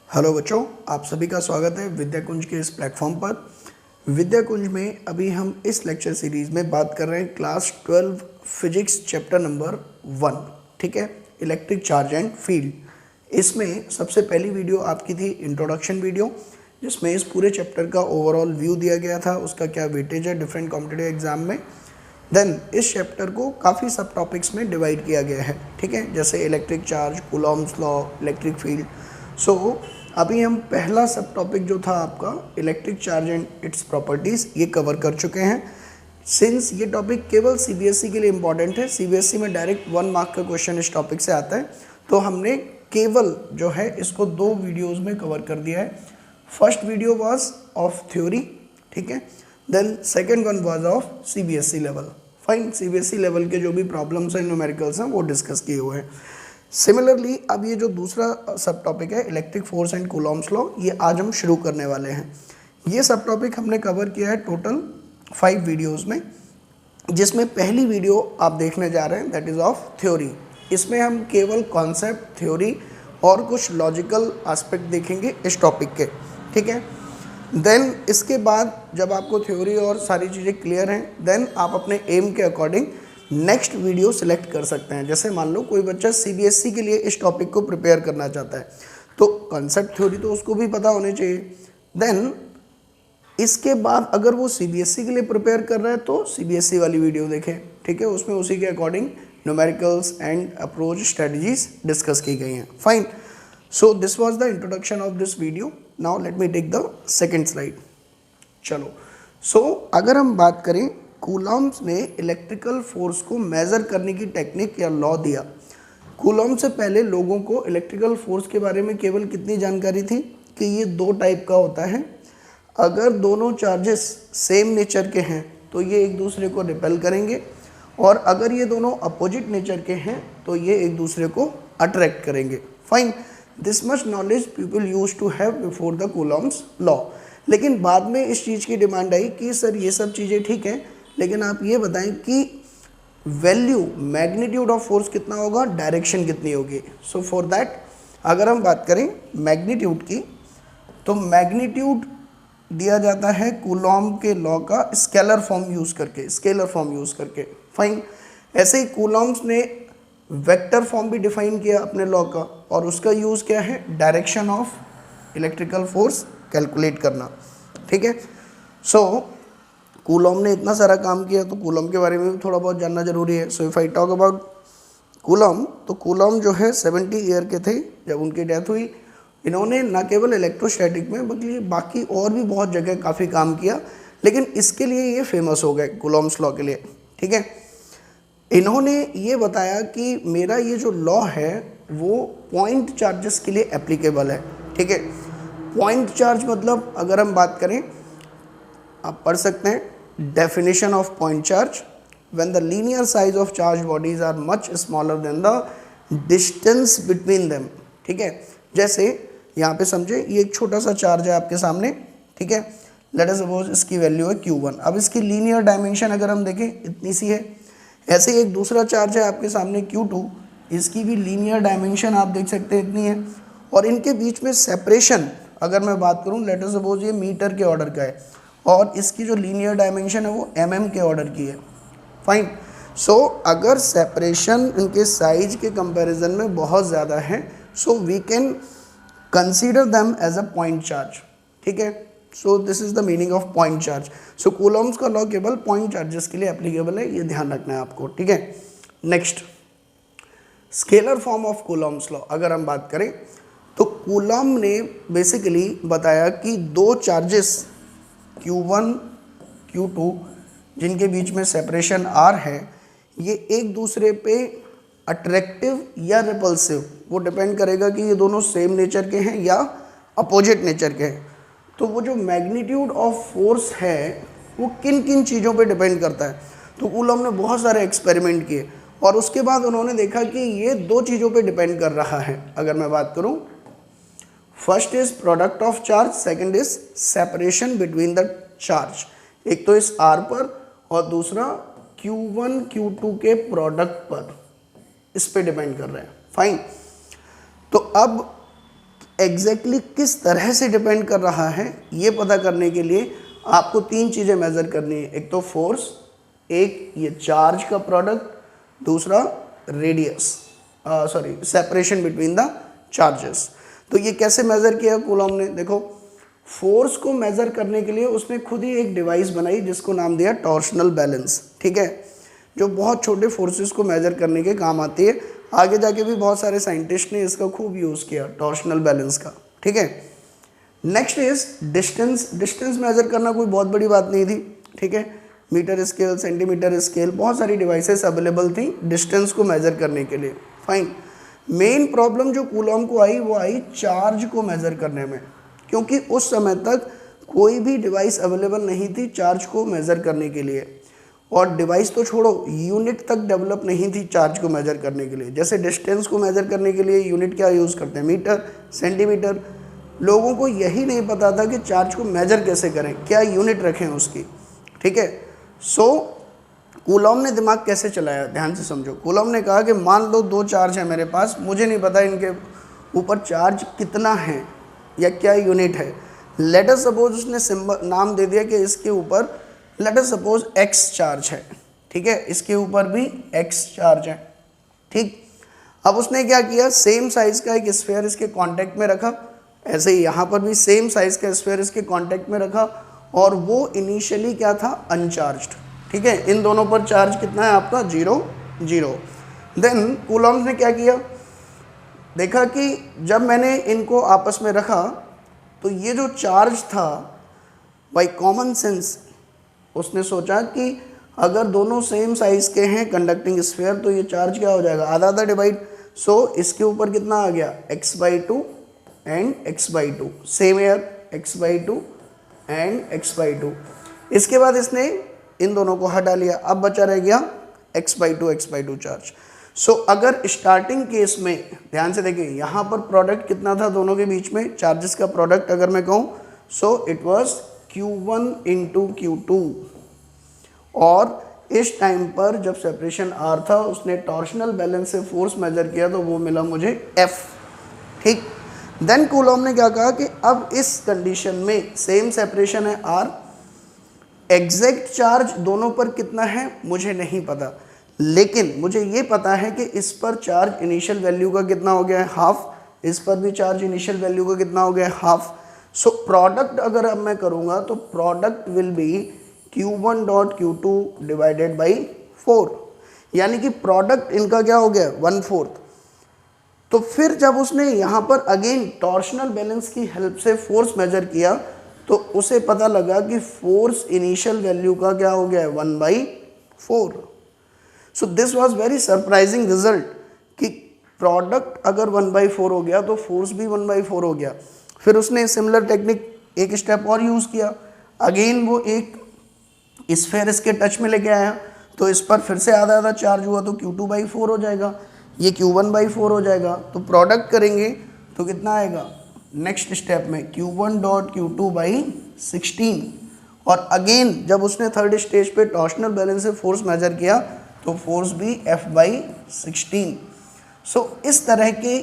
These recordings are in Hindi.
हेलो बच्चों, आप सभी का स्वागत है विद्या कुंज के इस प्लेटफॉर्म पर। विद्या कुंज में अभी हम इस लेक्चर सीरीज़ में बात कर रहे हैं क्लास 12 फिजिक्स चैप्टर नंबर 1। ठीक है, इलेक्ट्रिक चार्ज एंड फील्ड। इसमें सबसे पहली वीडियो आपकी थी इंट्रोडक्शन वीडियो, जिसमें इस पूरे चैप्टर का ओवरऑल व्यू दिया गया था, उसका क्या वेटेज है डिफरेंट कॉम्पिटिटिव एग्जाम में। देन इस चैप्टर को काफ़ी सब टॉपिक्स में डिवाइड किया गया है। ठीक है, जैसे electric charge, coulomb's law, electric field. So अभी हम पहला सब टॉपिक जो था आपका electric charge and its properties, ये कवर कर चुके हैं। सिंस ये टॉपिक केवल सीबीएसई के लिए इम्पॉर्टेंट है, सीबीएसई में डायरेक्ट 1 मार्क का क्वेश्चन इस टॉपिक से आता है, तो हमने केवल जो है इसको 2 वीडियोज़ में कवर कर दिया है। First video was of theory, ठीक है, then second one was of CBSE level. Fine, CBSE level के जो भी प्रॉब्लम्स हैं, न्यूमेरिकल्स हैं, वो डिस्कस किए हुए हैं। सिमिलरली अब ये जो दूसरा सब टॉपिक है electric force and Coulomb's law, ये आज हम शुरू करने वाले हैं। ये सब टॉपिक हमने कवर किया है टोटल 5 वीडियोस में, जिसमें पहली वीडियो आप देखने जा रहे हैं दैट इज़ ऑफ थ्योरी। इसमें हम केवल कॉन्सेप्ट, थ्योरी और कुछ लॉजिकल एस्पेक्ट देखेंगे इस टॉपिक के। ठीक है, देन इसके बाद जब आपको थ्योरी और सारी चीज़ें क्लियर हैं, देन आप अपने एम के अकॉर्डिंग नेक्स्ट वीडियो सिलेक्ट कर सकते हैं। जैसे मान लो कोई बच्चा सीबीएसई के लिए इस टॉपिक को प्रिपेयर करना चाहता है, तो कॉन्सेप्ट थ्योरी तो उसको भी पता होनी चाहिए। देन इसके बाद अगर वो सीबीएसई के लिए प्रिपेयर कर रहा है तो सीबीएसई वाली वीडियो देखें। ठीक है, उसमें उसी के according numericals and approach strategies discuss की गई हैं। Fine, so this was the introduction of this video. Now let me take the second slide. चलो, सो अगर हम बात करें, कूलॉम्स ने इलेक्ट्रिकल फोर्स को मेज़र करने की टेक्निक या लॉ दिया। कूलॉम से पहले लोगों को इलेक्ट्रिकल फोर्स के बारे में केवल कितनी जानकारी थी कि ये 2 टाइप का होता है। अगर दोनों चार्जेस सेम नेचर के हैं तो ये एक दूसरे को रिपेल करेंगे, और अगर ये दोनों अपोजिट नेचर के हैं तो ये एक दूसरे को अट्रैक्ट करेंगे। Fine, this much knowledge people used to have before the Coulomb's law. लेकिन बाद में इस चीज़ की डिमांड आई कि सर ये सब चीज़ें ठीक हैं, लेकिन आप ये बताएं कि वैल्यू, मैग्नीट्यूड ऑफ फोर्स कितना होगा, डायरेक्शन कितनी होगी। सो फॉर दैट अगर हम बात करें मैग्नीट्यूड की, तो मैग्नीट्यूड दिया जाता है कूलॉम के लॉ का स्केलर फॉर्म यूज़ करके। फाइन, ऐसे ही कूलॉम्स ने वेक्टर फॉर्म भी डिफाइन किया अपने लॉ का, और उसका यूज़ क्या है, direction of electrical force calculate करना। ठीक है, सो कूलॉम ने इतना सारा काम किया तो कूलॉम के बारे में भी थोड़ा बहुत जानना जरूरी है। So if I talk about Coulomb, तो कूलॉम जो है 70 ईयर के थे जब उनकी डेथ हुई। इन्होंने न केवल इलेक्ट्रोस्टैटिक में बल्कि बाकी और भी बहुत जगह काफ़ी काम किया, लेकिन इसके लिए ये फेमस हो गए कूलॉम्स लॉ के लिए। ठीक है, इन्होंने ये बताया कि मेरा ये जो लॉ है वो पॉइंट चार्जेस के लिए एप्लीकेबल है। ठीक है, पॉइंट चार्ज मतलब अगर हम बात करें, आप पढ़ सकते हैं definition of point charge when the linear size of charged bodies are much smaller than the distance between them। ठीक है, जैसे यहाँ पे समझे ये एक छोटा सा चार्ज है आपके सामने। ठीक है, लेट अस सपोज इसकी वैल्यू है Q1। अब इसकी लीनियर डायमेंशन अगर हम देखें इतनी सी है। ऐसे ही एक दूसरा चार्ज है आपके सामने Q2, इसकी भी लीनियर डायमेंशन आप देख सकते हैं इतनी है, और इनके बीच में सेपरेशन अगर मैं बात करूँ, लेट अस सपोज ये मीटर के ऑर्डर का है, और इसकी जो लीनियर डायमेंशन है वो mm के ऑर्डर की है। फाइन, सो अगर सेपरेशन इनके साइज के कंपैरिजन में बहुत ज़्यादा है, so we can consider them as a point charge. ठीक है, so this is the meaning of point charge. So Coulomb's का लॉ केवल पॉइंट चार्जेस के लिए एप्लीकेबल है, ये ध्यान रखना है आपको। ठीक है, next scalar form of Coulomb's law अगर हम बात करें, तो कूलॉम ने बेसिकली बताया कि 2 चार्जेस Q1, Q2 जिनके बीच में सेपरेशन R है, ये एक दूसरे पे अट्रैक्टिव या रिपल्सिव, वो डिपेंड करेगा कि ये दोनों सेम नेचर के हैं या अपोजिट नेचर के हैं। तो वो जो मैग्नीट्यूड ऑफ फोर्स है वो किन किन चीज़ों पे डिपेंड करता है। तो कूलॉम ने बहुत सारे एक्सपेरिमेंट किए, और उसके बाद उन्होंने देखा कि ये 2 चीज़ों पे डिपेंड कर रहा है। अगर मैं बात करूँ, first is product of charge, second is separation between the charge. एक तो इस R पर और दूसरा Q1 Q2 के प्रोडक्ट पर, इस पे डिपेंड कर रहे हैं। फाइन, तो अब एग्जैक्टली किस तरह से डिपेंड कर रहा है ये पता करने के लिए आपको तीन चीज़ें मेज़र करनी है। एक तो फोर्स, एक ये चार्ज का प्रोडक्ट, दूसरा radius separation between the charges. तो ये कैसे मेज़र किया कूलॉम ने? देखो, फोर्स को मेज़र करने के लिए उसने खुद ही एक डिवाइस बनाई जिसको नाम दिया टॉर्शनल बैलेंस, ठीक है, जो बहुत छोटे फोर्सेस को मेज़र करने के काम आती है। आगे जाके भी बहुत सारे साइंटिस्ट ने इसका खूब यूज़ किया टॉर्शनल बैलेंस का, ठीक है। Next is distance. Distance measure करना कोई बहुत बड़ी बात नहीं थी, ठीक है। मीटर स्केल, सेंटीमीटर स्केल, बहुत सारी डिवाइसेस अवेलेबल थी डिस्टेंस को मेज़र करने के लिए, फाइन। मेन प्रॉब्लम जो कूलॉम को आई वो आई चार्ज को मेज़र करने में, क्योंकि उस समय तक कोई भी डिवाइस अवेलेबल नहीं थी चार्ज को मेज़र करने के लिए। और डिवाइस तो छोड़ो, यूनिट तक डेवलप नहीं थी चार्ज को मेज़र करने के लिए। जैसे डिस्टेंस को मेज़र करने के लिए यूनिट क्या यूज़ करते हैं? Metre, centimetre. लोगों को यही नहीं पता था कि चार्ज को मेज़र कैसे करें, क्या यूनिट रखें उसकी, ठीक है। सो कूलॉम ने दिमाग कैसे चलाया, ध्यान से समझो। कूलॉम ने कहा कि मान लो दो चार्ज है मेरे पास, मुझे नहीं पता इनके ऊपर चार्ज कितना है या क्या यूनिट है। लेट अस सपोज उसने सिंबल नाम दे दिया कि इसके ऊपर late us suppose x charge है, ठीक है, इसके ऊपर भी x चार्ज है, ठीक। अब उसने क्या किया, सेम साइज का एक स्फीयर इसके कांटेक्ट में रखा, ऐसे ही यहाँ पर भी सेम साइज का स्फीयर इसके कांटेक्ट में रखा, और वो इनिशियली क्या था, अनचार्ज्ड, ठीक है। इन दोनों पर चार्ज कितना है आपका, 0 0। देन कूलॉम ने क्या किया, देखा कि जब मैंने इनको आपस में रखा तो ये जो चार्ज था, बाय कॉमन सेंस उसने सोचा कि अगर दोनों सेम साइज के हैं कंडक्टिंग स्फीयर तो ये चार्ज क्या हो जाएगा, आधा आधा डिवाइड। सो इसके ऊपर कितना आ गया, x/2 and x/2, same air x/2 and x/2। इसके बाद इसने इन दोनों को हटा लिया, अब बचा रह गया x/2 चार्ज। सो अगर स्टार्टिंग केस में ध्यान से देखिए, यहाँ पर प्रोडक्ट कितना था दोनों के बीच में, चार्जेस का प्रोडक्ट अगर मैं कहूँ, so it was Q1 into Q2। और इस टाइम पर जब सेपरेशन R था उसने टॉर्शनल बैलेंस से फोर्स मेजर किया तो वो मिला मुझे F, ठीक। देन कूलॉम ने क्या कहा कि अब इस कंडीशन में सेम सेपरेशन है R, एग्जैक्ट चार्ज दोनों पर कितना है मुझे नहीं पता, लेकिन मुझे ये पता है कि इस पर चार्ज इनिशियल वैल्यू का कितना हो गया है, हाफ, इस पर भी चार्ज इनिशियल वैल्यू का कितना हो गया है, हाफ। सो प्रोडक्ट अगर अब मैं करूँगा तो product will be Q1 dot Q2 divided by 4, यानी कि प्रोडक्ट इनका क्या हो गया, 1/4। तो फिर जब उसने यहाँ पर अगेन टॉर्शनल बैलेंस की हेल्प से फोर्स मेजर किया तो उसे पता लगा कि फोर्स इनिशियल वैल्यू का क्या हो गया है, 1/4। सो this was very surprising result कि प्रोडक्ट अगर 1/4 हो गया तो फोर्स भी 1/4 हो गया। फिर उसने सिमिलर टेक्निक एक स्टेप और यूज़ किया, अगेन वो एक स्फीयर इसके टच में लेके आया तो इस पर फिर से आधा आधा चार्ज हुआ तो Q2/4 हो जाएगा, ये Q1/4 हो जाएगा। तो प्रोडक्ट करेंगे तो कितना आएगा, नेक्स्ट स्टेप में Q1 डॉट Q2/16। और अगेन जब उसने थर्ड स्टेज पे टॉर्शनल बैलेंस से फोर्स मेजर किया तो फोर्स भी F/16। सो इस तरह के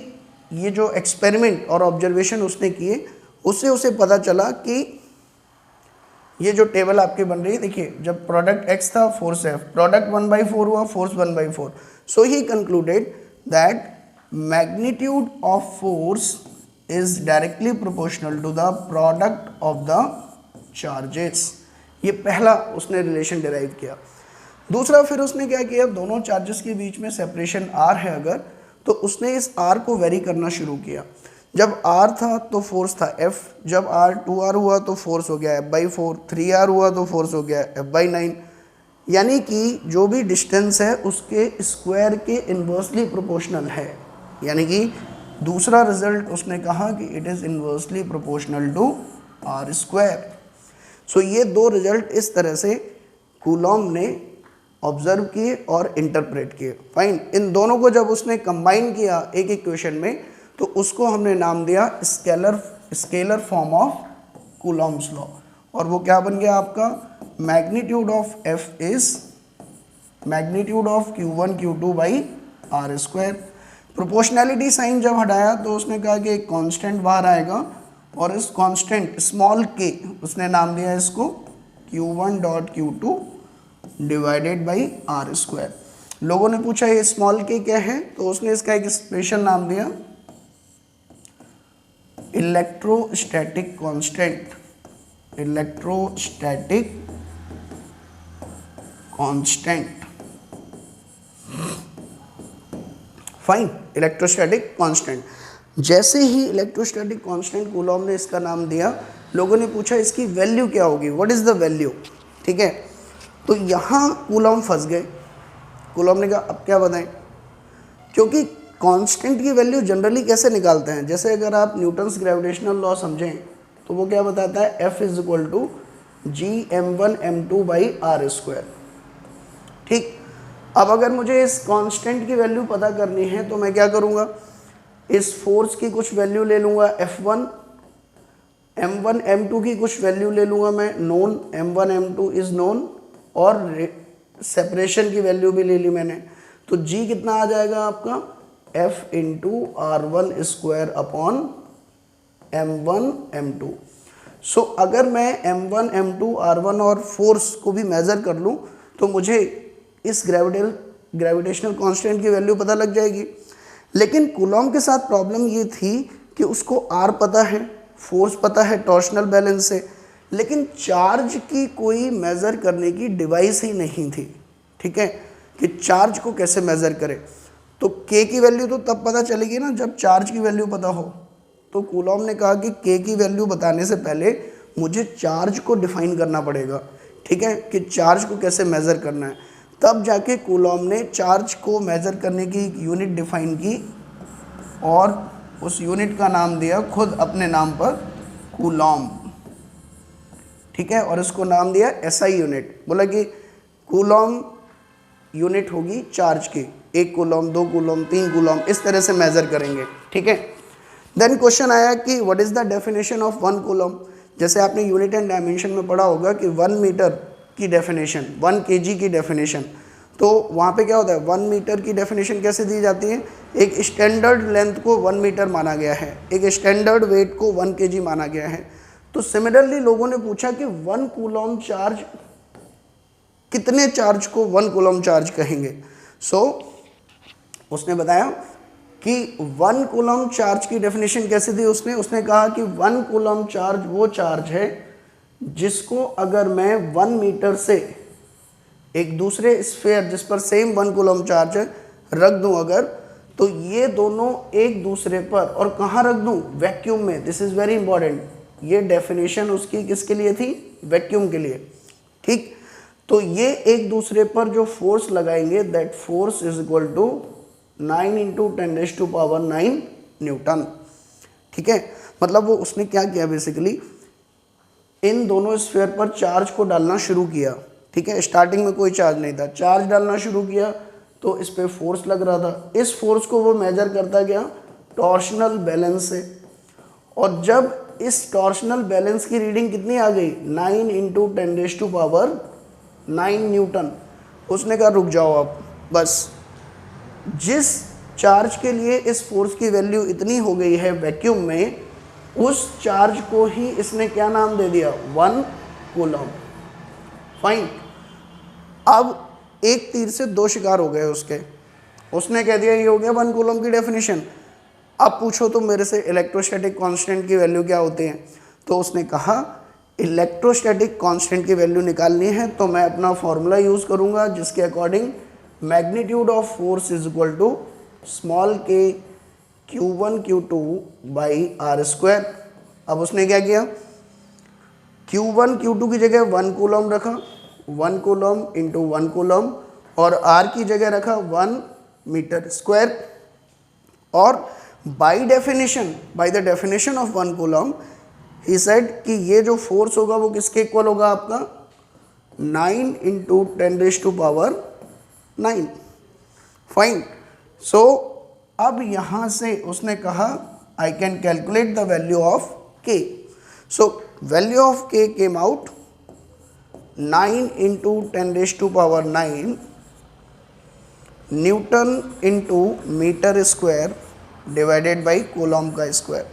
ये जो एक्सपेरिमेंट और ऑब्जर्वेशन उसने किए उससे उसे पता चला कि ये जो टेबल आपके बन रही है, देखिए जब प्रोडक्ट x था फोर्स F, प्रोडक्ट 1/4 हुआ, force 1/4। So he concluded that magnitude of force is directly proportional to the product of the charges. ये पहला उसने रिलेशन डिराइव किया। दूसरा फिर उसने क्या किया, दोनों चार्जेस के बीच में सेपरेशन R है अगर, तो उसने इस R को वेरी करना शुरू किया। जब R था तो फोर्स था F, जब R 2R हुआ तो फोर्स हो गया F/4, 3R हुआ तो फोर्स हो गया F/9। यानी कि जो भी डिस्टेंस है उसके स्क्वायर के इन्वर्सली प्रोपोर्शनल है, यानी कि दूसरा रिजल्ट उसने कहा कि it is inversely proportional to R²। So ये दो रिजल्ट इस तरह से कूलॉम ने ऑब्जर्व किए और इंटरप्रेट किए, फाइन। इन दोनों को जब उसने कंबाइन किया एक इक्वेशन में तो उसको हमने नाम दिया scalar form of Coulomb's law, और वो क्या बन गया आपका, magnitude of F is magnitude of Q1 Q2 by R²। Proportionality sign जब हटाया तो उसने कहा कि एक कांस्टेंट बाहर आएगा और इस कांस्टेंट स्मॉल के उसने नाम दिया इसको Q1 dot Q2 divided by R square. लोगों ने पूछा ये स्मॉल के क्या है, तो उसने इसका एक स्पेशल नाम दिया electrostatic constant, electrostatic constant. Fine, electrostatic constant. जैसे ही इलेक्ट्रोस्टैटिक कांस्टेंट कूलॉम ने इसका नाम दिया, लोगों ने पूछा इसकी वैल्यू क्या होगी, व्हाट इज द वैल्यू। ठीक है, तो यहाँ कूलॉम फंस गए। कूलॉम ने कहा अब क्या बताएं, क्योंकि कांस्टेंट की वैल्यू जनरली कैसे निकालते हैं, जैसे अगर आप न्यूटन्स ग्रेविटेशनल लॉ समझें तो वो क्या बताता है, F is equal to Gm1m2/r²। ठीक, अब अगर मुझे इस कांस्टेंट की वैल्यू पता करनी है तो मैं क्या करूँगा, इस फोर्स की कुछ वैल्यू ले लूँगा F1, m1 m2 की कुछ वैल्यू ले लूँगा मैं known, m1 m2 is known, और सेपरेशन की वैल्यू भी ले ली मैंने। तो G कितना आ जाएगा आपका, F into r1² upon m1 m2। सो अगर मैं m1 m2 r1 और फोर्स को भी मेज़र कर लूँ तो मुझे इस ग्रेविटेशनल कांस्टेंट की वैल्यू पता लग जाएगी। लेकिन कूलॉम के साथ प्रॉब्लम ये थी कि उसको R पता है, फोर्स पता है टॉर्शनल बैलेंस से, लेकिन चार्ज की कोई मेज़र करने की डिवाइस ही नहीं थी। ठीक है, कि चार्ज को कैसे मेज़र करें। तो K की वैल्यू तो तब पता चलेगी ना जब चार्ज की वैल्यू पता हो। तो कूलॉम ने कहा कि K की वैल्यू बताने से पहले मुझे चार्ज को डिफाइन करना पड़ेगा। ठीक है, कि चार्ज को कैसे मेज़र करना है। तब जाके कूलॉम ने चार्ज को मेज़र करने की एक यूनिट डिफाइन की और उस यूनिट का नाम दिया खुद अपने नाम पर कूलॉम। ठीक है, और इसको नाम दिया SI यूनिट। बोला कि कूलॉम यूनिट होगी चार्ज की, 1 कूलॉम, 2 कूलॉम, 3 कूलॉम, इस तरह से मेज़र करेंगे। ठीक है, देन क्वेश्चन आया कि what is the definition of 1 Coulomb. जैसे आपने यूनिट एंड डायमेंशन में पढ़ा होगा कि 1 मीटर की डेफिनेशन, 1 kg की डेफिनेशन, तो वहाँ पे क्या होता है, 1 मीटर की डेफिनेशन कैसे दी जाती है, एक स्टैंडर्ड लेंथ को 1 मीटर माना गया है, एक स्टैंडर्ड वेट को 1 kg माना गया है। तो सिमिलरली लोगों ने पूछा कि 1 कूलॉम चार्ज, कितने चार्ज को 1 कूलॉम चार्ज कहेंगे। सो उसने बताया कि 1 कूलॉम चार्ज की डेफिनेशन कैसे दी उसने कहा कि 1 कूलॉम चार्ज वो चार्ज है जिसको अगर मैं 1 मीटर से एक दूसरे स्फीयर जिस पर सेम 1 कूलॉम चार्ज है रख दूं अगर, तो ये दोनों एक दूसरे पर, और कहाँ रख दूं, वैक्यूम में। दिस इज़ वेरी इंपॉर्टेंट, ये डेफिनेशन उसकी किसके लिए थी, वैक्यूम के लिए। ठीक, तो ये एक दूसरे पर जो फोर्स लगाएंगे, that force is equal to 9 into 10⁹ newton. ठीक है, मतलब वो उसने क्या किया, बेसिकली इन दोनों स्फीयर पर चार्ज को डालना शुरू किया। ठीक है, स्टार्टिंग में कोई चार्ज नहीं था, चार्ज डालना शुरू किया तो इस पे फोर्स लग रहा था। इस फोर्स को वो मेजर करता गया टॉर्शनल बैलेंस से, और जब इस टॉर्शनल बैलेंस की रीडिंग कितनी आ गई, 9 इंटू 10⁹ न्यूटन, उसने कहा रुक जाओ अब बस, जिस चार्ज के लिए इस फोर्स की वैल्यू इतनी हो गई है वैक्यूम में, उस चार्ज को ही इसने क्या नाम दे दिया, 1 कूलॉम। फाइन, अब एक तीर से 2 शिकार हो गए उसके। उसने कह दिया ये हो गया 1 कूलॉम की डेफिनेशन। अब पूछो तो मेरे से इलेक्ट्रोस्टैटिक कांस्टेंट की वैल्यू क्या होती है। तो उसने कहा इलेक्ट्रोस्टैटिक कांस्टेंट की वैल्यू निकालनी है तो मैं अपना फॉर्मूला यूज़ करूँगा जिसके according magnitude of force is equal to small k Q1 Q2 by r²। अब उसने क्या किया, Q1 Q2 की जगह 1 कूलॉम रखा, 1 कूलॉम इंटू 1 कूलॉम, और R की जगह रखा 1 मीटर स्क्वायर। और by the definition of 1 Coulomb he said कि ये जो फोर्स होगा वो किसके इक्वल होगा आपका, 9 इंटू 10⁹ फाइन। सो अब यहाँ से उसने कहा I can calculate the value of k। So value of k came out 9 into 10⁹ newton into metre square divided by coulomb का square.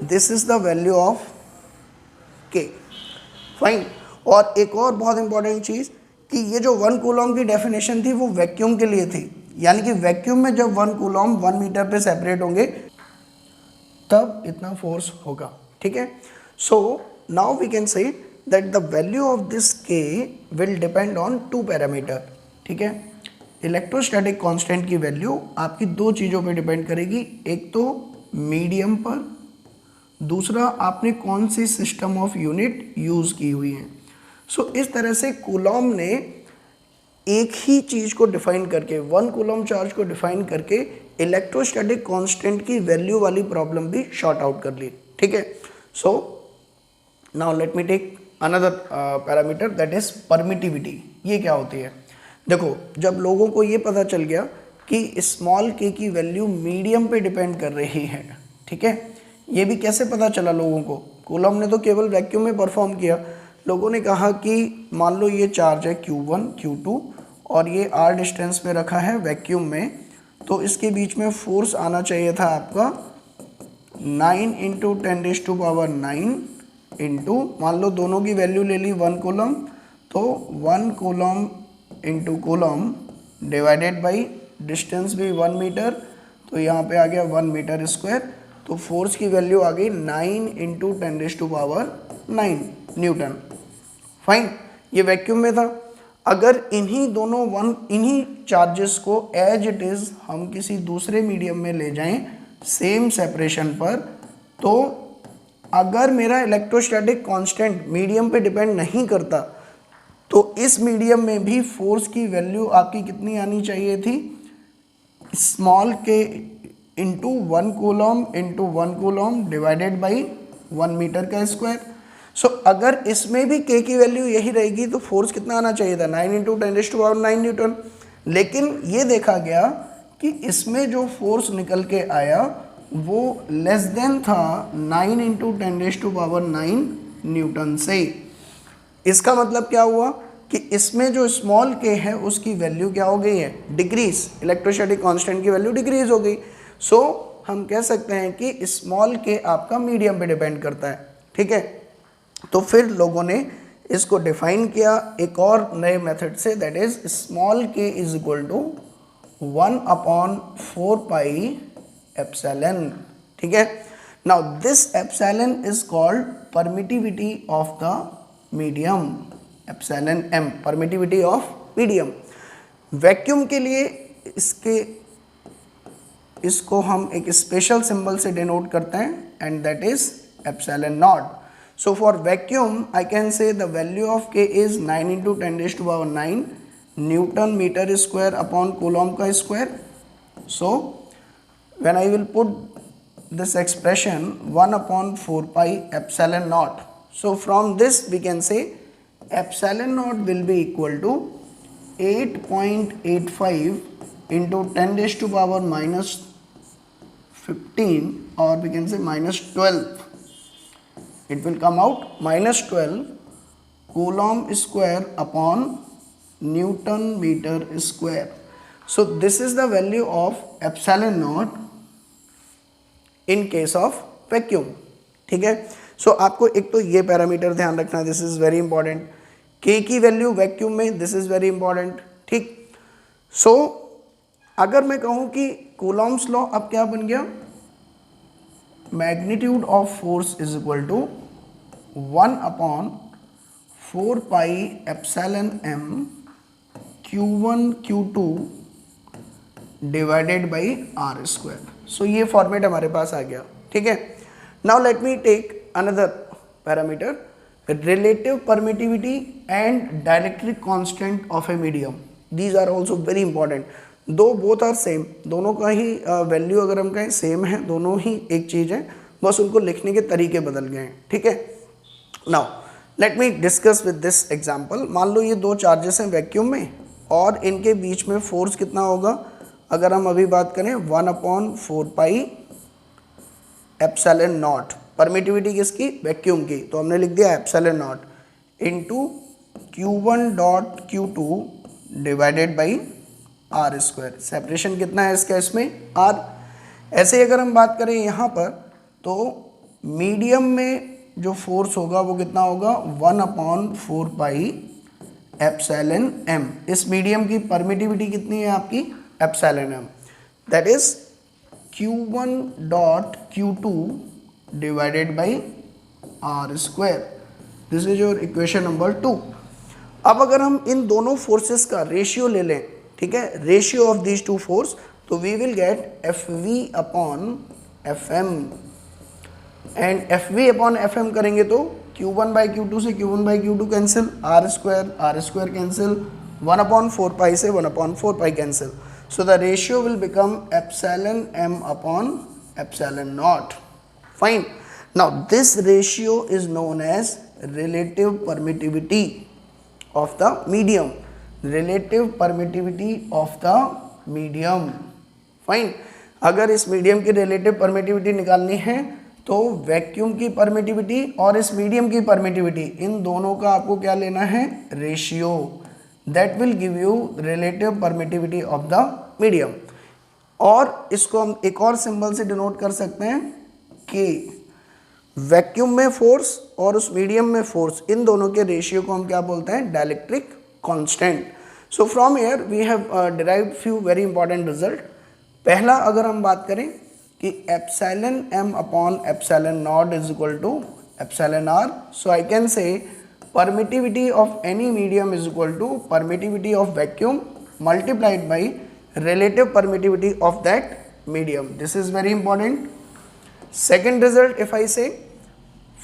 This is the value of k. Fine. और एक और बहुत इंपॉर्टेंट चीज़ कि ये जो 1 कूलॉम की डेफिनेशन थी वो वैक्यूम के लिए थी, यानी कि वैक्यूम में जब 1 कूलॉम 1 मीटर पे सेपरेट होंगे तब इतना फोर्स होगा। ठीक है। So now we can say that the value of this K will depend on 2 parameter. ठीक है। इलेक्ट्रोस्टैटिक कांस्टेंट की वैल्यू आपकी 2 चीज़ों पे डिपेंड करेगी, एक तो मीडियम पर, दूसरा आपने कौन सी सिस्टम ऑफ यूनिट यूज़ की हुई है। सो इस तरह से कूलॉम ने एक ही चीज़ को डिफाइन करके, 1 कूलॉम चार्ज को डिफाइन करके इलेक्ट्रोस्टैटिक कांस्टेंट की वैल्यू वाली प्रॉब्लम भी शॉर्ट आउट कर ली। ठीक है। So now let me take another parameter that is permittivity. ये क्या होती है? देखो, जब लोगों को ये पता चल गया कि स्मॉल के की वैल्यू मीडियम पे डिपेंड कर रही है, ठीक है, ये भी कैसे पता चला लोगों को? कूलॉम ने तो केवल वैक्यूम में परफॉर्म किया। लोगों ने कहा कि मान लो ये चार्ज है Q1 Q2 और ये R डिस्टेंस पे रखा है वैक्यूम में, तो इसके बीच में फोर्स आना चाहिए था आपका 9 इंटू 10⁹ इंटू, मान लो दोनों की वैल्यू ले ली 1 कूलॉम, तो 1 Coulomb into Coulomb divided by distance भी 1 मीटर, तो यहाँ पे आ गया 1 मीटर स्क्वायर, तो फोर्स की वैल्यू आ गई 9 इंटू 10⁹ न्यूटन। फाइन। ये वैक्यूम में था। अगर इन्हीं चार्जेस को एज इट इज़ हम किसी दूसरे मीडियम में ले जाएं सेम सेपरेशन पर, तो अगर मेरा इलेक्ट्रोस्टैटिक कांस्टेंट मीडियम पे डिपेंड नहीं करता तो इस मीडियम में भी फोर्स की वैल्यू आपकी कितनी आनी चाहिए थी? Small K into 1 coulomb divided by 1 metre का स्क्वायर। सो अगर इसमें भी के की वैल्यू यही रहेगी तो फोर्स कितना आना चाहिए था? 9 इंटू 10⁹ न्यूटन। लेकिन ये देखा गया कि इसमें जो फोर्स निकल के आया वो लेस देन था 9 इंटू 10⁹ न्यूटन से। इसका मतलब क्या हुआ कि इसमें जो स्मॉल के है उसकी वैल्यू क्या हो गई है? डिक्रीज। इलेक्ट्रोस्टैटिक कांस्टेंट की वैल्यू डिक्रीज हो गई। सो हम कह सकते हैं कि स्मॉल के आपका मीडियम पे डिपेंड करता है। ठीक है। तो फिर लोगों ने इसको डिफाइन किया एक और नए मेथड से, that is small K is equal to 1/4 pi epsilon. ठीक है। Now this epsilon is called permittivity of the medium, epsilon m, permittivity of medium. Vacuum के लिए इसको हम एक स्पेशल सिंबल से डिनोट करते हैं and that is epsilon not. So for vacuum, I can say the value of K is 9 into 10⁹ Newton meter square upon Coulomb ka square. So when I will put this expression 1/4 pi epsilon naught. So from this we can say epsilon naught will be equal to 8.85 into 10⁻⁻15, or we can say -12. It will come out -12 Coulomb square upon Newton meter square. So this is the value of epsilon naught in case of vacuum. ठीक है। सो आपको एक तो ये पैरामीटर ध्यान रखना, दिस इज वेरी इंपॉर्टेंट। के की वैल्यू वैक्यूम में, दिस इज वेरी इंपॉर्टेंट। ठीक। सो अगर मैं कहूँ कि कूलॉम्स लॉ अब क्या बन गया? Magnitude of force is equal to 1/4 pi epsilon m Q1 Q2 divided by R square. So ये फॉर्मेट हमारे पास आ गया। ठीक है। Now let me take another parameter, relative permittivity and dielectric constant of a medium. These are also very important. दो बोथ आर सेम, दोनों का ही वैल्यू अगर हम कहें सेम है, दोनों ही एक चीज़ है, बस उनको लिखने के तरीके बदल गए हैं। ठीक है। Now let me discuss with this example. मान लो ये दो चार्जेस हैं वैक्यूम में और इनके बीच में फोर्स कितना होगा? अगर हम अभी बात करें 1/4 पाई एप्सिलॉन नॉट, परमिटिविटी किसकी? वैक्यूम की, तो हमने लिख दिया epsilon naught into Q1 dot Q2 divided by R square. Separation कितना है इसका इसमें आर। ऐसे ही अगर हम बात करें यहाँ पर तो मीडियम में जो फोर्स होगा वो कितना होगा 1/4 पाई एप्सिलॉन एम। इस मीडियम की परमिटिविटी कितनी है आपकी epsilon M, that is Q1 dot Q2 divided by R square. This is your equation number 2। अब अगर हम इन दोनों फोर्सेस का रेशियो ले लें, ठीक है, ratio of these two force, तो we will get F V upon F M. And F V upon F M करेंगे तो Q1 बाई Q2 से Q1 by Q2 cancel, R square cancel, 1/4 pi से 1/4 pi cancel. So the ratio will become epsilon M upon epsilon naught. Fine. Now this ratio is known as relative permittivity of the medium, relative permittivity of the medium. Fine. अगर इस मीडियम की रिलेटिव परमिटिविटी निकालनी है तो वैक्यूम की परमिटिविटी और इस मीडियम की परमिटिविटी, इन दोनों का आपको क्या लेना है ratio, that will give you relative permittivity of the medium. और इसको हम एक और सिंबल से डिनोट कर सकते हैं कि वैक्यूम में फोर्स और उस मीडियम में फोर्स, इन दोनों के रेशियो को हम क्या बोलते हैं dielectric constant. So from here we have derived few very important result. पहला अगर हम बात करें कि epsilon M upon epsilon naught is equal to epsilon R, so I can say permittivity of any medium is equal to permittivity of vacuum multiplied by relative permittivity of that medium. This is very important. Second result, if I say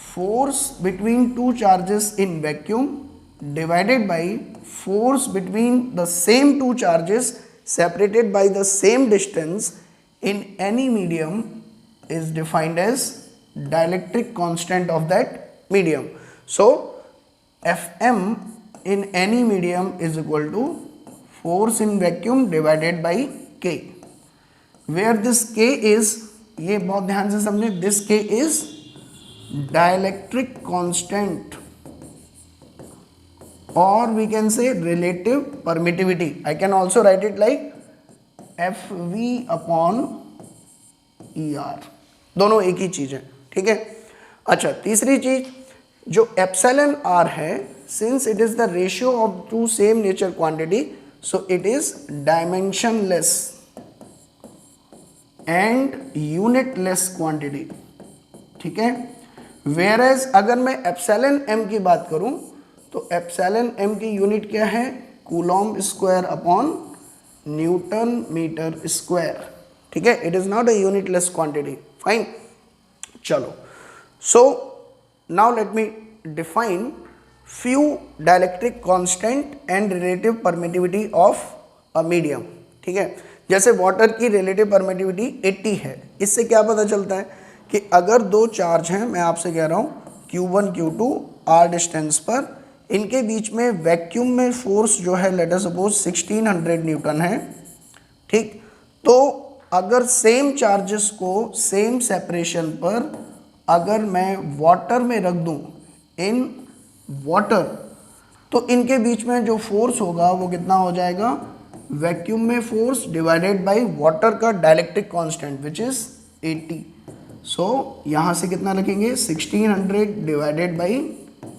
force between two charges in vacuum divided by force between the same two charges separated by the same distance in any medium is defined as dielectric constant of that medium. So Fm in any medium is equal to force in vacuum divided by K, where this K is, ये बहुत ध्यान से समझे, this K is dielectric constant और we can say relative permittivity. I can also write it like F V upon E R, दोनों एक ही चीज है, ठीक है। अच्छा, तीसरी चीज जो एप्सिलॉन आर है, since it is the ratio of two same nature quantity, so it is dimensionless and unitless quantity, ठीक है। वेयर एज अगर मैं एप्सिलॉन एम की बात करूं तो एप्सिलॉन एम की यूनिट क्या है coulomb square upon newton metre square, ठीक है। It is not a unitless quantity. Fine. चलो, so now let me define few dielectric constant and relative permittivity of a medium, ठीक है। जैसे वाटर की रिलेटिव परमिटिविटी 80 है। इससे क्या पता चलता है कि अगर दो चार्ज हैं, मैं आपसे कह रहा हूँ Q1 Q2 r डिस्टेंस पर, इनके बीच में वैक्यूम में फोर्स जो है लेट अस सपोज 1600 न्यूटन है, ठीक। तो अगर सेम चार्जेस को सेम सेपरेशन पर अगर मैं वाटर में रख दूँ इन वाटर, तो इनके बीच में जो फोर्स होगा वो कितना हो जाएगा वैक्यूम में फोर्स डिवाइडेड बाय वाटर का dielectric constant which is 80। So यहाँ से कितना रखेंगे 1600 divided by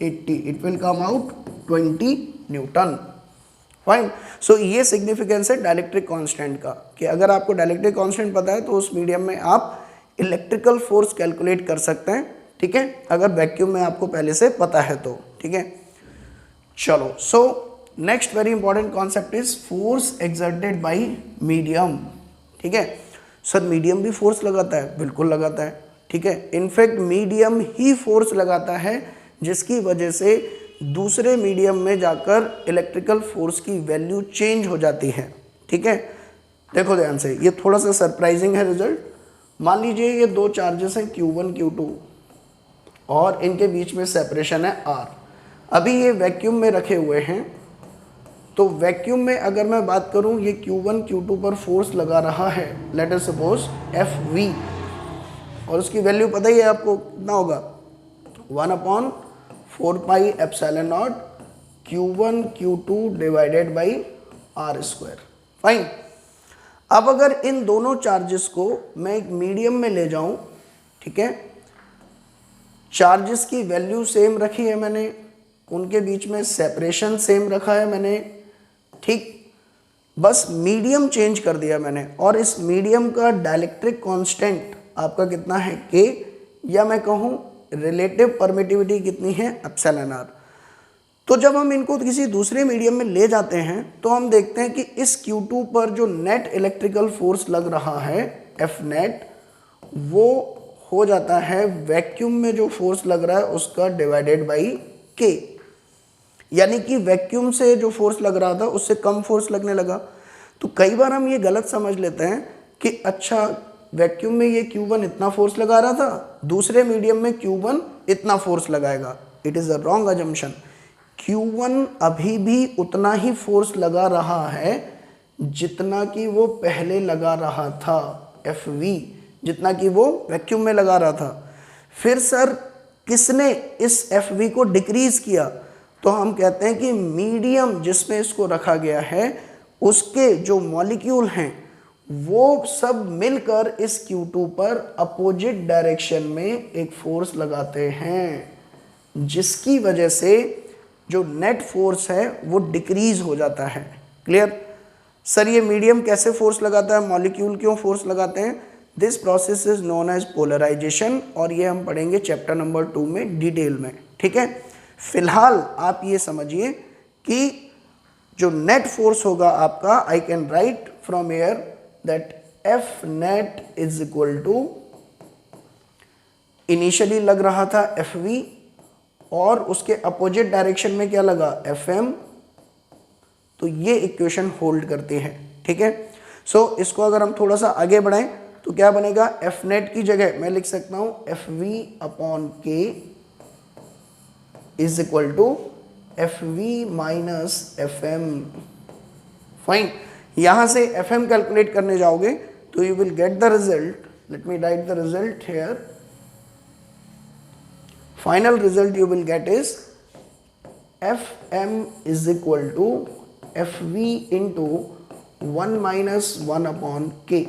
80, it will come out 20 newton. Fine. So ये सिग्निफिकेंस है डाइलेक्ट्रिक कांस्टेंट का कि अगर आपको डाइलेक्ट्रिक कांस्टेंट पता है तो उस मीडियम में आप इलेक्ट्रिकल फोर्स कैलकुलेट कर सकते हैं, ठीक है, अगर वैक्यूम में आपको पहले से पता है तो, ठीक है। चलो, so next very important concept is force exerted bye medium, ठीक है। सर मीडियम भी फोर्स लगाता है? बिल्कुल लगाता है, ठीक है। इनफैक्ट मीडियम ही फोर्स लगाता है जिसकी वजह से दूसरे मीडियम में जाकर इलेक्ट्रिकल फोर्स की वैल्यू चेंज हो जाती है, ठीक है। देखो ध्यान से, ये थोड़ा सा सरप्राइजिंग है रिजल्ट। मान लीजिए ये दो चार्जेस हैं Q1 Q2 और इनके बीच में सेपरेशन है R। अभी ये वैक्यूम में रखे हुए हैं, तो वैक्यूम में अगर मैं बात करूं ये Q1 Q2 पर फोर्स लगा रहा है लेट अस सपोज FV, और उसकी वैल्यू पता ही है आपको कितना होगा 1/4 pi epsilon not Q1 Q2 divided by R square. Fine. अब अगर इन दोनों चार्जेस को मैं एक मीडियम में ले जाऊं, ठीक है, चार्जेस की वैल्यू सेम रखी है मैंने, उनके बीच में सेपरेशन सेम रखा है मैंने, ठीक, बस मीडियम चेंज कर दिया मैंने, और इस मीडियम का डाइलेक्ट्रिक कांस्टेंट आपका कितना है K, या मैं कहूँ रिलेटिव परमिटिविटी कितनी है एप्सिलॉन r। तो जब हम इनको किसी दूसरे मीडियम में ले जाते हैं तो हम देखते हैं कि इस Q2 पर जो नेट इलेक्ट्रिकल फोर्स लग रहा है F नेट, वो हो जाता है वैक्यूम में जो फोर्स लग रहा है उसका डिवाइडेड बाई K, यानी कि वैक्यूम से जो फोर्स लग रहा था उससे कम फोर्स लगने लगा। तो कई बार हम ये गलत समझ लेते हैं कि अच्छा वैक्यूम में ये Q1 इतना फोर्स लगा रहा था, दूसरे मीडियम में Q1 इतना फोर्स लगाएगा। It is a wrong assumption. Q1 अभी भी उतना ही फोर्स लगा रहा है जितना कि वो पहले लगा रहा था, FV, जितना कि वो वैक्यूम में लगा रहा था। फिर सर किसने इस FV को डिक्रीज किया? तो हम कहते हैं कि मीडियम जिसमें इसको रखा गया है उसके जो मॉलिक्यूल हैं वो सब मिलकर इस Q2 पर अपोजिट डायरेक्शन में एक फोर्स लगाते हैं, जिसकी वजह से जो नेट फोर्स है वो डिक्रीज हो जाता है। क्लियर? सर ये मीडियम कैसे फोर्स लगाता है, मॉलिक्यूल क्यों फोर्स लगाते हैं? This process is known as polarisation, और ये हम पढ़ेंगे चैप्टर नंबर 2 में डिटेल में, ठीक है। फिलहाल आप ये समझिए कि जो नेट फोर्स होगा आपका, I can write from here that F net is equal to, initially लग रहा था FV और उसके अपोजिट डायरेक्शन में क्या लगा, FM। तो ये इक्वेशन होल्ड करती है, ठीक है। सो इसको अगर हम थोड़ा सा आगे बढ़ाएं तो क्या बनेगा, F नेट की जगह मैं लिख सकता हूं FV upon K is equal to FV minus FM। Fine. यहां से FM कैलकुलेट करने जाओगे तो you will get the result, let me write the result here. Final result you will get is Fm is equal to Fv into 1 minus 1 upon K.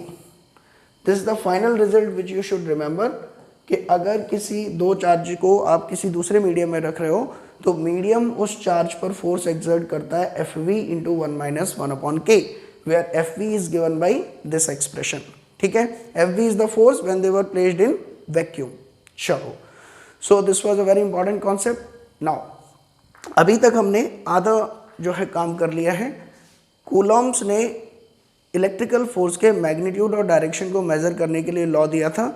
This is the final result which you should remember कि अगर किसी दो चार्ज को आप किसी दूसरे मीडियम में रख रहे हो तो मीडियम उस चार्ज पर फोर्स एक्सर्ट करता है Fv into 1 minus 1 upon K, where Fv is given by this expression, ठीक है। Fv is the force when they were placed in vacuum। चलो, so this was a very important concept. Now अभी तक हमने आधा जो है काम कर लिया है। कूलॉम्स ने इलेक्ट्रिकल फोर्स के मैग्नीट्यूड और डायरेक्शन को मेजर करने के लिए लॉ दिया था,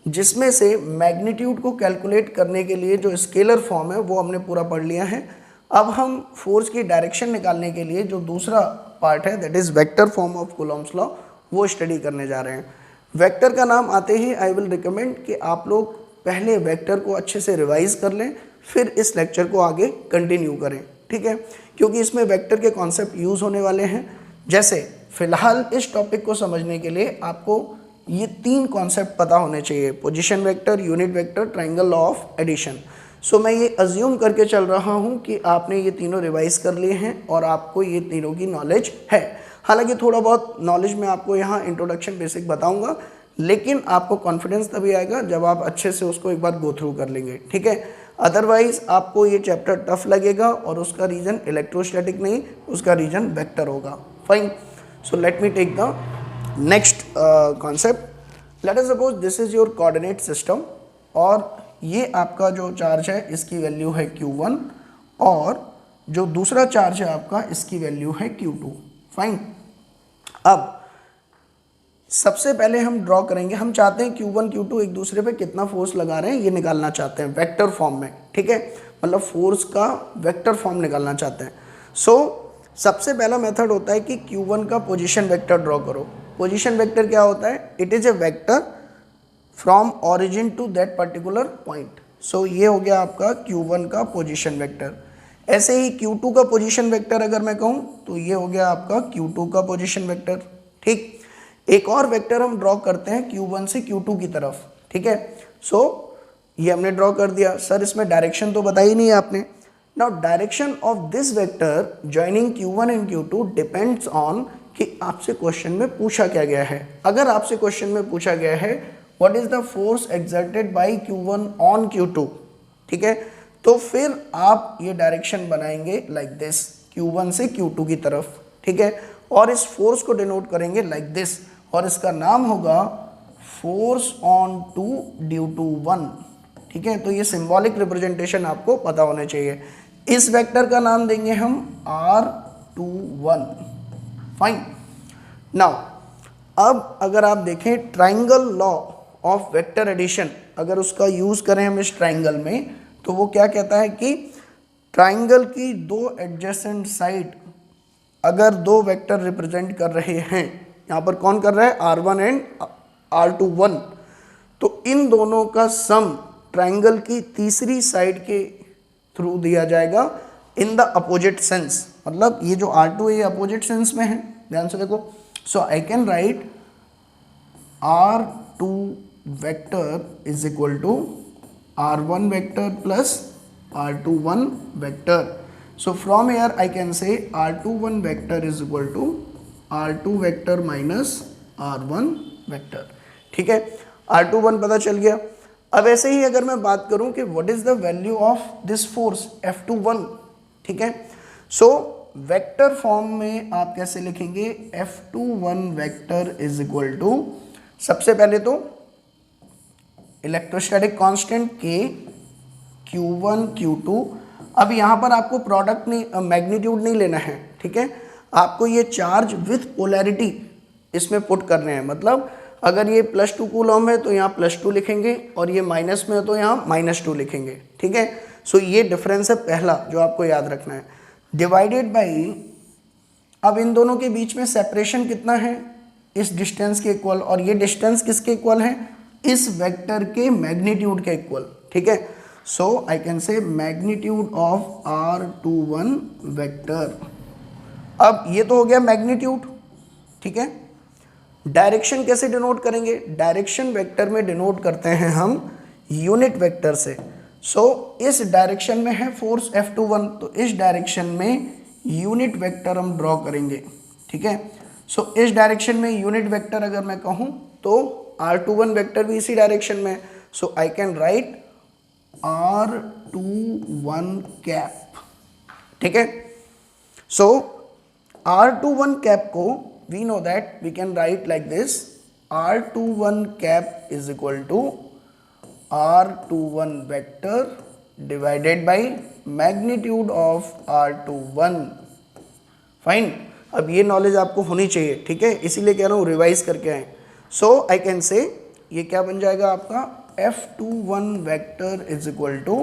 जिसमें से मैग्नीट्यूड को कैलकुलेट करने के लिए जो स्केलर फॉर्म है वो हमने पूरा पढ़ लिया है। अब हम फोर्स की डायरेक्शन निकालने के लिए जो दूसरा पार्ट है that is vector form of Coulomb's law, वो स्टडी करने जा रहे हैं। वेक्टर का नाम आते ही आई विल रिकमेंड कि आप लोग पहले वेक्टर को अच्छे से रिवाइज कर लें, फिर इस लेक्चर को आगे कंटिन्यू करें, ठीक है, क्योंकि इसमें वेक्टर के कॉन्सेप्ट यूज होने वाले हैं। जैसे फिलहाल इस टॉपिक को समझने के लिए आपको ये 3 कॉन्सेप्ट पता होने चाहिए, position vector, unit vector, triangle law of addition. So मैं ये अज्यूम करके चल रहा हूँ कि आपने ये तीनों रिवाइज कर लिए हैं और आपको ये तीनों की नॉलेज है। हालांकि थोड़ा बहुत नॉलेज मैं आपको यहाँ इंट्रोडक्शन बेसिक बताऊँगा, लेकिन आपको कॉन्फिडेंस तभी आएगा जब आप अच्छे से उसको एक बार गो थ्रू कर लेंगे, ठीक है। अदरवाइज आपको ये चैप्टर टफ लगेगा और उसका रीजन इलेक्ट्रोस्टैटिक नहीं, उसका रीजन वेक्टर होगा। Fine. So let me take the next concept. Let us suppose this is your coordinate system, और ये आपका जो चार्ज है इसकी वैल्यू है Q1, और जो दूसरा चार्ज है आपका इसकी वैल्यू है Q2। फाइन। अब सबसे पहले हम ड्रॉ करेंगे, हम चाहते हैं Q1 Q2 एक दूसरे पे कितना फोर्स लगा रहे हैं ये निकालना चाहते हैं वेक्टर फॉर्म में, ठीक है, मतलब फोर्स का वेक्टर फॉर्म निकालना चाहते हैं। सो सबसे पहला मेथड होता है कि Q1 का पोजीशन वेक्टर ड्रॉ करो। पोजीशन वेक्टर क्या होता है? It is a vector from origin to that particular point. So ये हो गया आपका Q1 का पोजीशन वेक्टर। ऐसे ही Q2 का पोजीशन वेक्टर अगर मैं कहूँ तो ये हो गया आपका Q2 का पोजीशन वेक्टर, ठीक। एक और वेक्टर हम ड्रॉ करते हैं Q1 से Q2 की तरफ, ठीक है। सो ये हमने ड्रॉ कर दिया। सर इसमें डायरेक्शन तो बताई नहीं है आपने। Now direction of this vector joining Q1 and Q2 depends on कि आपसे क्वेश्चन में पूछा क्या गया है। अगर आपसे क्वेश्चन में पूछा गया है what is the force exerted bye Q1 on Q2, ठीक है, तो फिर आप ये डायरेक्शन बनाएंगे लाइक दिस, Q1 से Q2 की तरफ, ठीक है, और इस फोर्स को डिनोट करेंगे लाइक दिस, और इसका नाम होगा force on two due to 1, ठीक है। तो ये सिंबॉलिक रिप्रेजेंटेशन आपको पता होना चाहिए। इस वेक्टर का नाम देंगे हम R21, फाइन। नाउ अब अगर आप देखें triangle law of vector addition, अगर उसका यूज करें हम इस ट्राइंगल में, तो वो क्या कहता है कि ट्राइंगल की दो एडजेसेंट साइड अगर दो वेक्टर रिप्रेजेंट कर रहे हैं, यहाँ पर कौन कर रहा है R1 एंड R21, तो इन दोनों का सम ट्राइंगल की तीसरी साइड के थ्रू दिया जाएगा इन द अपोजिट सेंस। मतलब ये जो R2 है ये अपोजिट सेंस में है, ध्यान से देखो। So I can write R2 vector is equal to R1 vector plus R21 vector. So from here I can say R21 vector is equal to R2 vector minus R1 vector, ठीक है। R21 पता चल गया। अब ऐसे ही अगर मैं बात करूं कि what is the value of this force F21, ठीक है, so वेक्टर फॉर्म में आप कैसे लिखेंगे F21 vector is equal to, सबसे पहले तो electrostatic constant K, Q1 Q2। अब यहाँ पर आपको प्रोडक्ट नहीं, मैग्नीट्यूड नहीं लेना है, ठीक है, आपको ये चार्ज विथ पोलैरिटी इसमें पुट करने हैं। मतलब अगर ये +2 कूलम है तो यहाँ +2 लिखेंगे, और ये माइनस में है तो यहाँ -2 लिखेंगे, ठीक है। सो ये डिफरेंस है पहला जो आपको याद रखना है, डिवाइडेड बाई, अब इन दोनों के बीच में सेपरेशन कितना है, इस डिस्टेंस के इक्वल, और ये डिस्टेंस किसके इक्वल है, इस वेक्टर के मैग्नीट्यूड के इक्वल, ठीक है। So I can say magnitude of R21 vector। अब ये तो हो गया मैग्नीट्यूड, ठीक है। डायरेक्शन कैसे डिनोट करेंगे, डायरेक्शन वेक्टर में डिनोट करते हैं हम यूनिट वेक्टर से। सो इस डायरेक्शन में है फोर्स F21, तो इस डायरेक्शन में यूनिट वेक्टर हम ड्रॉ करेंगे, ठीक है। सो इस डायरेक्शन में यूनिट वेक्टर अगर मैं कहूँ तो R21 वेक्टर भी इसी डायरेक्शन में है। So I can write R21 cap, ठीक है। सो R21 कैप को we know that we can write like this, R21 cap is equal to R21 vector divided by magnitude of R21, fine. अब ये नॉलेज आपको होनी चाहिए, ठीक है, इसीलिए कह रहा हूँ रिवाइज करके आए। सो आई कैन से ये क्या बन जाएगा आपका F21 vector is equal to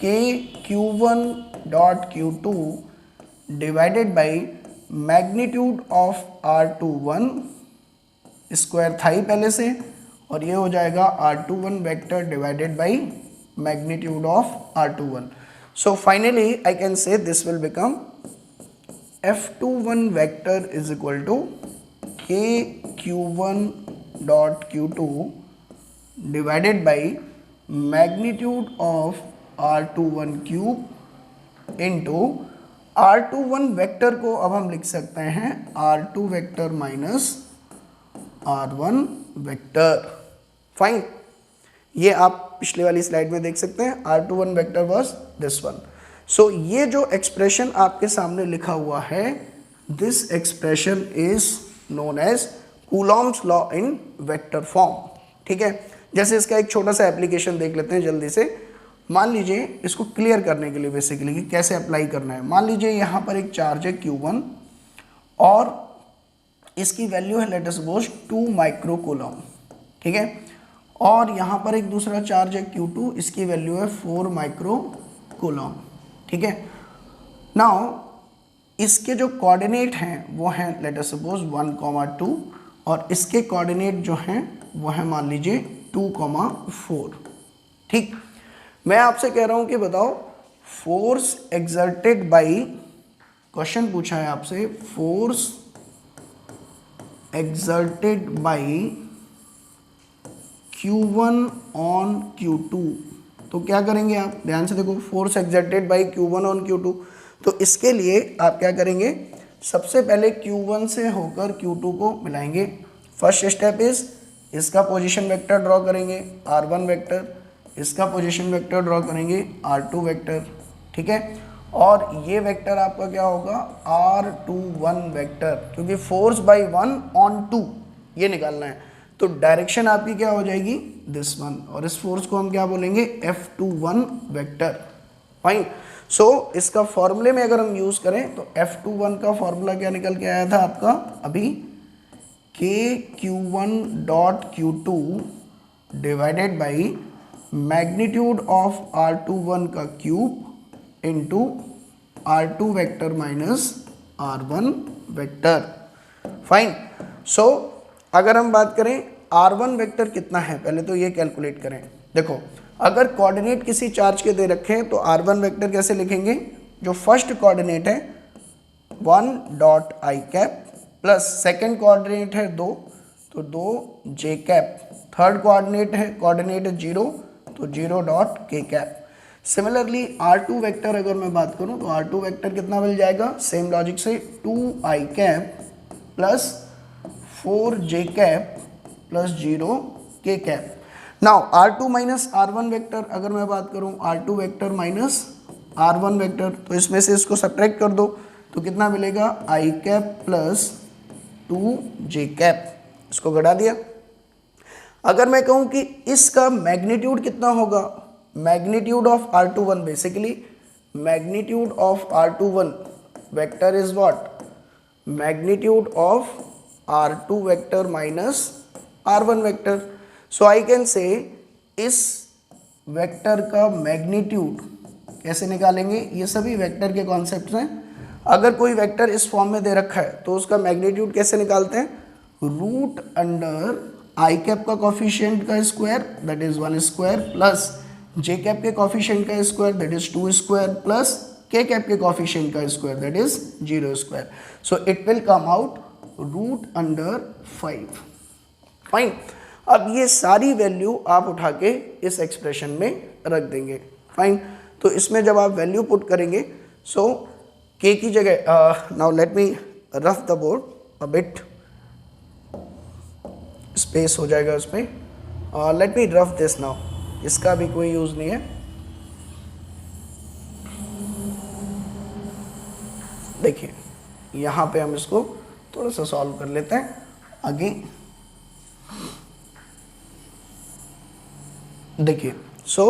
KQ1 dot Q2 divided by magnitude of R21 square था ही पहले से, और ये हो जाएगा R21 vector divided by magnitude of R21। So finally I can say this will become F21 vector is equal to KQ1 dot Q2 divided by magnitude of R21 cube into R21 vector को अब हम लिख सकते हैं R2 vector minus R1 vector, fine. ये आप पिछले वाली स्लाइड में देख सकते हैं, R21 vector was this one. So ये जो एक्सप्रेशन आपके सामने लिखा हुआ है, this expression is known as coulomb's law in vector form, ठीक है। जैसे इसका एक छोटा सा एप्लीकेशन देख लेते हैं जल्दी से। मान लीजिए इसको क्लियर करने के लिए बेसिकली कि कैसे अप्लाई करना है, मान लीजिए यहाँ पर एक चार्ज है Q1 और इसकी वैल्यू है late us suppose 2 micro coulomb, ठीक है, और यहाँ पर एक दूसरा चार्ज है Q2, इसकी वैल्यू है 4 माइक्रो कूलम, ठीक है। नाउ इसके जो कोऑर्डिनेट हैं वो हैं लेट अस सपोज 1,2 और इसके कोऑर्डिनेट जो हैं वो है मान लीजिए 2,4, ठीक। मैं आपसे कह रहा हूं कि बताओ फोर्स एक्सर्टेड बाई, क्वेश्चन पूछा है आपसे, force exerted by Q1 on Q2, तो क्या करेंगे आप, ध्यान से देखो, force exerted by Q1 on Q2, तो इसके लिए आप क्या करेंगे, सबसे पहले Q1 से होकर Q2 को मिलाएंगे। फर्स्ट स्टेप इज इसका पोजीशन वेक्टर ड्रॉ करेंगे R1 वेक्टर, इसका पोजीशन वेक्टर ड्रॉ करेंगे R2 वेक्टर, ठीक है। और ये वेक्टर आपका क्या होगा R21 वेक्टर, क्योंकि फोर्स बाय 1 ऑन 2 ये निकालना है, तो डायरेक्शन आपकी क्या हो जाएगी दिस वन, और इस फोर्स को हम क्या बोलेंगे F21 वेक्टर। फाइन। सो इसका फॉर्मूले में अगर हम यूज करें तो F21 का फॉर्मूला क्या निकल के आया था आपका अभी, KQ1 dot Q2 divided by magnitude of R21 का cube into R2 vector minus R1 vector. Fine. So अगर हम बात करें R1 वेक्टर कितना है, पहले तो ये कैलकुलेट करें। देखो अगर कोऑर्डिनेट किसी चार्ज के दे रखे हैं तो R1 वेक्टर कैसे लिखेंगे, जो फर्स्ट कोऑर्डिनेट है 1 dot I cap plus second coordinate है 2 तो 2 जे कैप, थर्ड कोऑर्डिनेट है 0 तो 0 डॉट के कैप। सिमिलरली R2 वेक्टर अगर मैं बात करूं तो R2 वेक्टर कितना मिल जाएगा, सेम लॉजिक से 2 आई कैप प्लस 4 जे कैप प्लस 0 के cap. Now R2 minus R1 vector अगर मैं बात करूं R2 vector minus R1 vector, तो इसमें से इसको सब्ट्रैक्ट कर दो तो कितना मिलेगा आई कैप प्लस 2 जे कैप, इसको घटा दिया। अगर मैं कहूं कि इसका मैग्नीट्यूड कितना होगा, magnitude of R21 basically magnitude of R21 vector is what, magnitude of R2 vector minus R1 vector. So I can से इस वेक्टर का मैग्नीट्यूड कैसे निकालेंगे, ये सभी वेक्टर के कॉन्सेप्ट्स हैं। अगर कोई वेक्टर इस फॉर्म में दे रखा है तो उसका मैग्नीट्यूड कैसे निकालते हैं, रूट अंडर आई कैप का कॉफिशिएंट का square that is 1 square plus j cap के कॉफिशिएंट का square that is 2 square plus k cap के कॉफिशिएंट का square that is 0 square. So it will come out root under 5। Fine. अब ये सारी वैल्यू आप उठा के इस एक्सप्रेशन में रख देंगे। फाइन। तो इसमें जब आप वैल्यू पुट करेंगे सो के की जगह, now let me rough the board a bit, space हो जाएगा उसमें, let me rough this now, इसका भी कोई यूज नहीं है। देखिए यहाँ पे हम इसको थोड़ा सा सॉल्व कर लेते हैं आगे। देखिए सो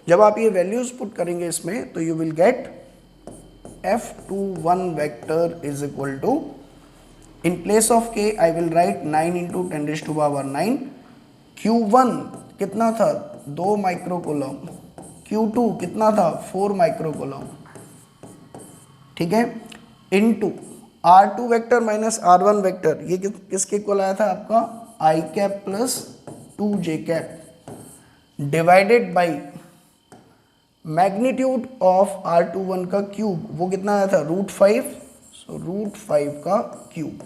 जब आप ये वैल्यूज पुट करेंगे इसमें तो you will get F21 vector is equal to, in place of K I will write 9 into 10⁻⁹। Q1 कितना था 2 माइक्रोकूलम, Q2 कितना था 4 माइक्रोकूलम, ठीक है, into R2 vector minus R1 vector, ये किसके इक्वल आया था आपका I cap plus 2 J cap divided by magnitude of R21 का क्यूब, वो कितना आया था √5, सो √5 का क्यूब।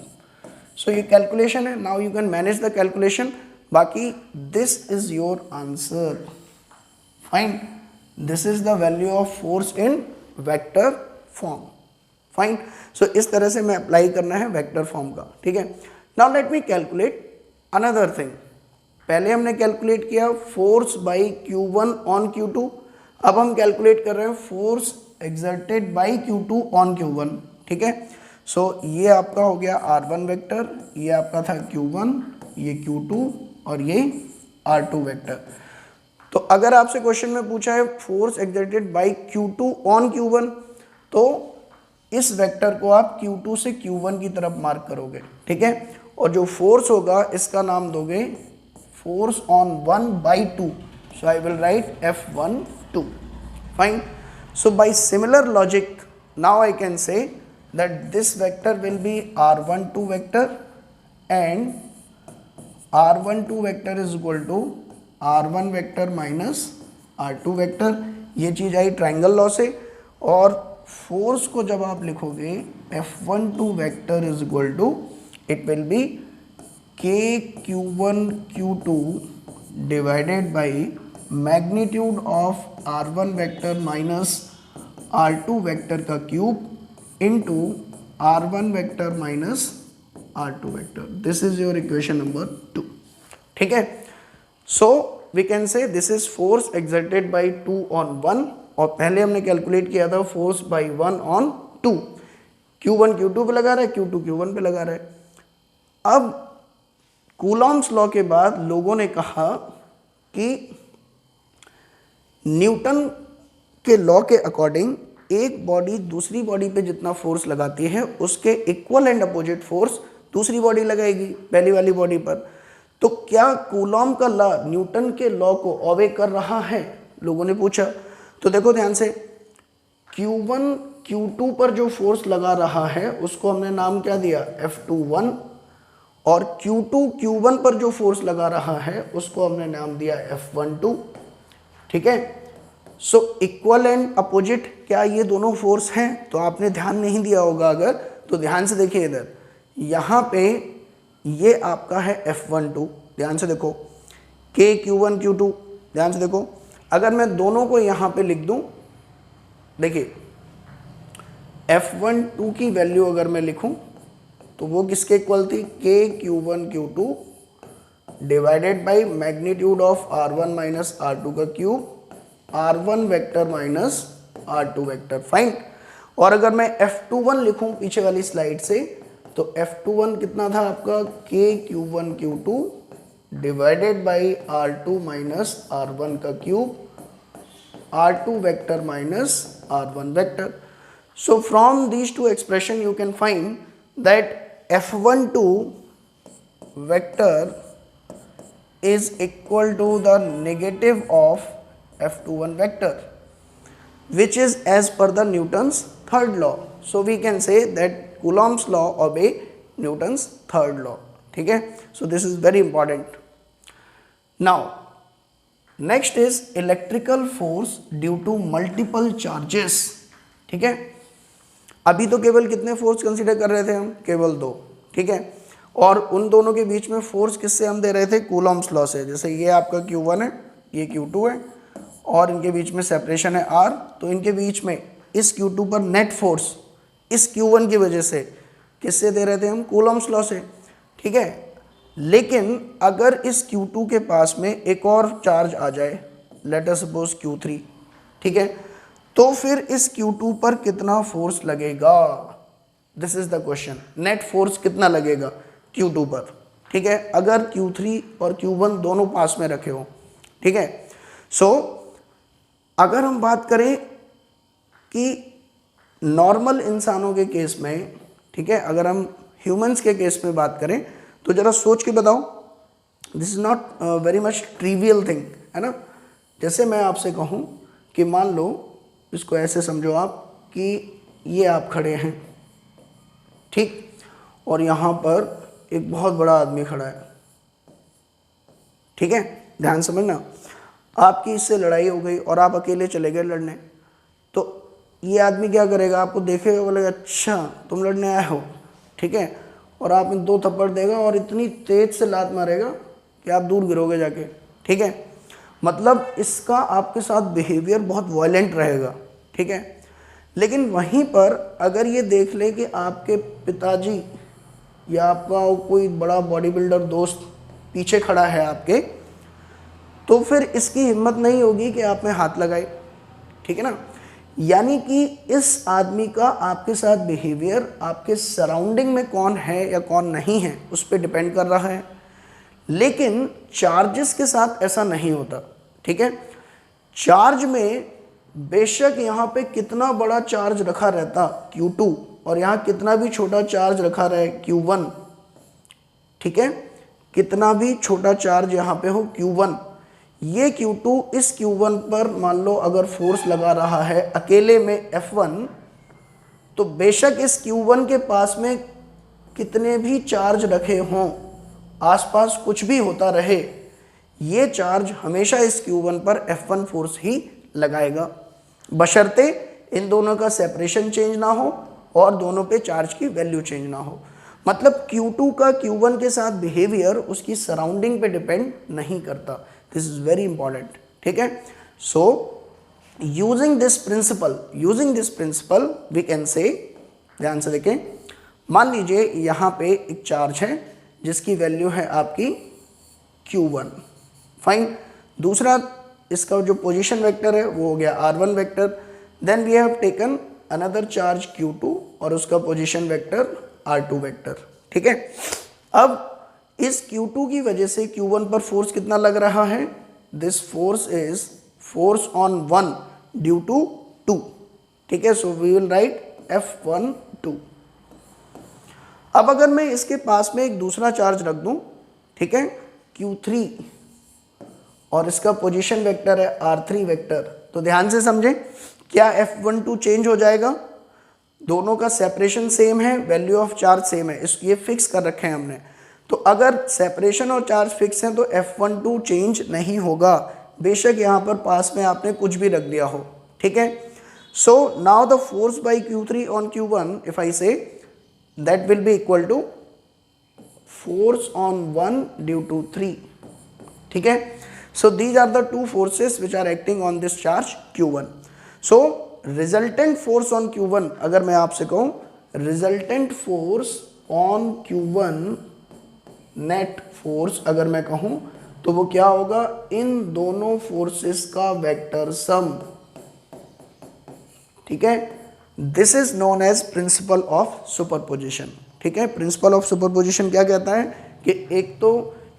सो ये कैलकुलेशन है। Now you can manage the calculation, बाकी this is your answer. Fine. This is the value of force in vector form. Fine. So इस तरह से मैं अप्लाई करना है वेक्टर फॉर्म का, ठीक है। नाउ लेट मी कैलकुलेट अनदर थिंग। पहले हमने कैलकुलेट किया force by Q1 on Q2, अब हम कैलकुलेट कर रहे हैं force exerted by Q2 on Q1, ठीक है। सो ये आपका हो गया R1 वेक्टर, ये आपका था Q1, ये Q2 और ये R2 वेक्टर। तो अगर आपसे क्वेश्चन में पूछा है force exerted by Q2 on Q1, तो इस वेक्टर को आप Q2 से Q1 की तरफ मार्क करोगे, ठीक है, और जो फोर्स होगा इसका नाम दोगे force on 1/2, so I will write F12. Fine. So by similar logic now I can say that this vector will be R12 vector and R12 vector is equal to R1 vector minus R2 vector। ये चीज आई ट्राइंगल लॉ से, और फोर्स को जब आप लिखोगे F12 vector is equal to, it will be KQ1 Q2 divided by magnitude of R1 vector minus R2 vector का cube into r1 vector minus r2 vector, this is your equation number 2, ठीक है। So we can say this is force exerted by 2 on 1, और पहले हमने कैलकुलेट किया था force by 1 on 2, Q1 Q2 पे लगा रहा है, Q2 Q1 पे लगा रहा है। अब कूलॉम्स लॉ के बाद लोगों ने कहा कि न्यूटन के लॉ के अकॉर्डिंग एक बॉडी दूसरी बॉडी पे जितना फोर्स लगाती है उसके इक्वल एंड अपोजिट फोर्स दूसरी बॉडी लगाएगी पहली वाली बॉडी पर। तो क्या कूलॉम का लॉ न्यूटन के लॉ को ओबे कर रहा है, लोगों ने पूछा। तो देखो ध्यान से, Q1 Q2 पर जो फोर्स लगा रहा है उसको हमने नाम क्या दिया, F21, और Q2 Q1 पर जो फोर्स लगा रहा है उसको हमने नाम दिया F12, ठीक है। सो इक्वल एंड अपोजिट, क्या ये दोनों फोर्स हैं? तो आपने ध्यान नहीं दिया होगा, अगर तो ध्यान से देखिए इधर, यहाँ पे ये आपका है F12, ध्यान से देखो, K Q1 Q2, ध्यान से देखो। अगर मैं दोनों को यहाँ पे लिख दूँ, देखिए F12 की वैल्यू अगर मैं लिखूँ तो वो किसके इक्वल थी, K Q1 Q2 divided by magnitude of R1 minus R2 का cube, R1 vector minus R2 vector, fine. और अगर मैं F21 लिखूं पीछे वाली स्लाइड से, तो F21 कितना था आपका, K Q1 Q2 divided by R2 minus R1 का cube, R2 vector minus R1 vector. So from these two expression you can find that F12 vector is equal to the negative of F21 vector, which is as per the Newton's third law. So we can say that Coulomb's law obey Newton's third law, ठीक है। So this is very important. Now next is electrical force due to multiple charges, ठीक है। अभी तो केवल कितने फोर्स कंसीडर कर रहे थे हम, केवल 2, ठीक है। और उन दोनों के बीच में फोर्स किससे हम दे रहे थे, कूलॉम्स लॉ से। जैसे ये आपका Q1 है, ये Q2 है, और इनके बीच में सेपरेशन है R, तो इनके बीच में इस Q2 पर नेट फोर्स इस Q1 की वजह से किससे दे रहे थे हम, कूलॉम्स लॉ से, ठीक है। लेकिन अगर इस Q2 के पास में एक और चार्ज आ जाए, लेट अस सपोज Q3, ठीक है, तो फिर इस Q2 पर कितना फोर्स लगेगा, this is the question. Net force कितना लगेगा Q2 पर, ठीक है, अगर Q3 और Q1 दोनों पास में रखे हो, ठीक है। सो अगर हम बात करें कि नॉर्मल इंसानों के केस में, ठीक है, अगर हम ह्यूमंस के केस में बात करें तो जरा सोच के बताओ, this is not very much trivial thing, है ना। जैसे मैं आपसे कहूँ कि मान लो, इसको ऐसे समझो आप कि ये आप खड़े हैं, ठीक, और यहाँ पर एक बहुत बड़ा आदमी खड़ा है, ठीक है, ध्यान समझना। आपकी इससे लड़ाई हो गई और आप अकेले चले गए लड़ने, तो ये आदमी क्या करेगा, आपको देखेगा, बोलेगा अच्छा तुम लड़ने आए हो, ठीक है, और आप में 2 थप्पड़ देगा और इतनी तेज से लात मारेगा कि आप दूर गिरोगे जाके, ठीक है। मतलब इसका आपके साथ बिहेवियर बहुत वायलेंट रहेगा, ठीक है। लेकिन वहीं पर अगर ये देख ले कि आपके पिताजी या आपका कोई बड़ा बॉडी बिल्डर दोस्त पीछे खड़ा है आपके, तो फिर इसकी हिम्मत नहीं होगी कि आप में हाथ लगाए, ठीक है ना। यानी कि इस आदमी का आपके साथ बिहेवियर आपके सराउंडिंग में कौन है या कौन नहीं है उस पर डिपेंड कर रहा है। लेकिन चार्जेस के साथ ऐसा नहीं होता, ठीक है। चार्ज में बेशक यहाँ पे कितना बड़ा चार्ज रखा रहता Q2 और यहाँ कितना भी छोटा चार्ज रखा रहे Q1, ठीक है, कितना भी छोटा चार्ज यहाँ पे हो Q1, ये Q2 इस Q1 पर मान लो अगर फोर्स लगा रहा है अकेले में F1, तो बेशक इस Q1 के पास में कितने भी चार्ज रखे हों, आसपास कुछ भी होता रहे, ये चार्ज हमेशा इस Q1 पर F1 फोर्स ही लगाएगा, बशर्ते इन दोनों का सेपरेशन चेंज ना हो और दोनों पे चार्ज की वैल्यू चेंज ना हो। मतलब Q2 का Q1 के साथ बिहेवियर उसकी सराउंडिंग पे डिपेंड नहीं करता। दिस इज वेरी इंपॉर्टेंट, ठीक है। So using this principle we can say, ध्यान से देखें, मान लीजिए यहाँ पे एक चार्ज है जिसकी वैल्यू है आपकी Q1, फाइन। दूसरा इसका जो पोजीशन वेक्टर है वो हो गया R1 vector. Then we have taken another charge Q2 और उसका पोजीशन वेक्टर R2 वेक्टर, ठीक है। अब इस Q2 की वजह से Q1 पर फोर्स कितना लग रहा है? This force is force on 1 due to 2, ठीक है। So we will write F12। अब अगर मैं इसके पास में एक दूसरा चार्ज रख दूं, ठीक है, Q3, और इसका पोजीशन वेक्टर है R3 वेक्टर, तो ध्यान से समझें, क्या F12 चेंज हो जाएगा? दोनों का सेपरेशन सेम है, वैल्यू ऑफ चार्ज सेम है, ये फिक्स कर रखे हैं हमने। तो अगर सेपरेशन और चार्ज फिक्स हैं तो F12 चेंज नहीं होगा, बेशक यहाँ पर पास में आपने कुछ भी रख दिया हो, ठीक है। So now the force by Q3 on Q1 if I say that will be equal to force on 1 due to 3, ठीक है। So these are the two forces which are acting on this charge Q1। So resultant force on Q1, अगर मैं आपसे कहूं resultant force on Q1 net force अगर मैं कहूं तो वो क्या होगा? इन दोनों फोर्सेस का वेक्टर सम, ठीक है। This is known as principle of superposition, ठीक है। प्रिंसिपल ऑफ सुपरपोजिशन क्या कहता है कि एक तो